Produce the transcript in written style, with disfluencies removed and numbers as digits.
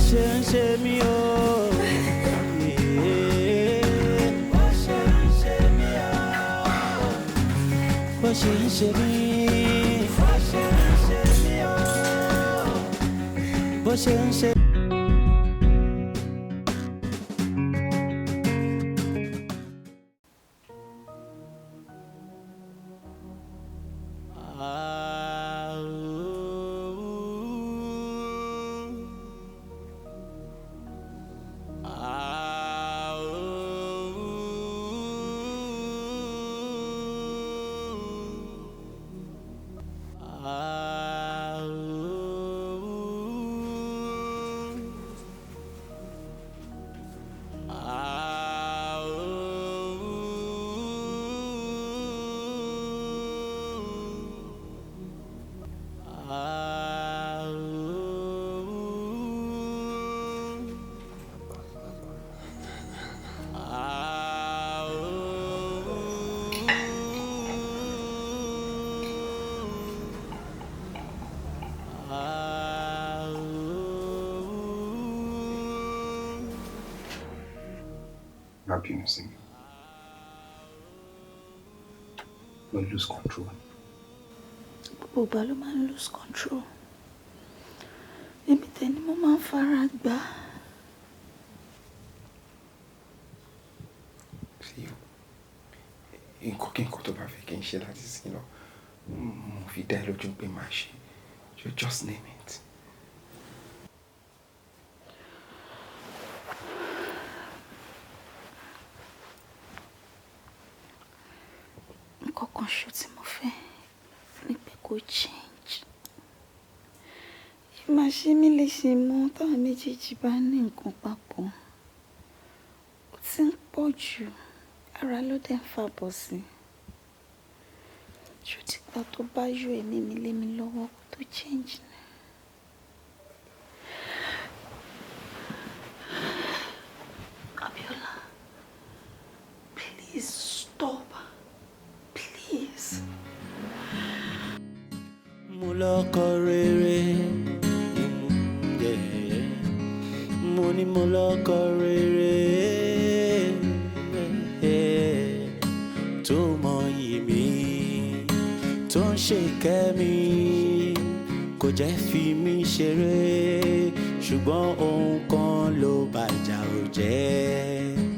ṣe mí o. Bó ṣe ń ṣe mí. Bó ṣe ń ṣe. Happiness in you. You lose control. Gbogbo ló máa ń lose control. Èmi tẹ̀ ni mo máa ń fara gbá. See, nǹkan kí nǹkan tó bá fẹ́ kí n ṣe láti sin lọ, mo fi dá ẹ lójú pé màá ṣe. You just name it. Nǹkan kan ṣo tí mo fẹ́ ni pé kó change. Má ṣe mí lè ṣe mọ́ táwọn méjèèjì bá ní nǹkan papọ̀. Ó ti ń pọ̀ jù, ara ló dẹ̀ ń fàbọ̀ sí. Ṣó ti gbà tó bá yọ ẹ̀mí mi lé mi lọ́wọ́ kó tó change ni. Biola, please stop. Please. Mo lọ́kọ rere, mo ní mo lọ́kọ rere, tó mọyì mi, tó ń ṣèkẹ́ mi, kò jẹ́ fi mí ṣeré, ṣùgbọ́n ohun kan ló bàjá ò jẹ́.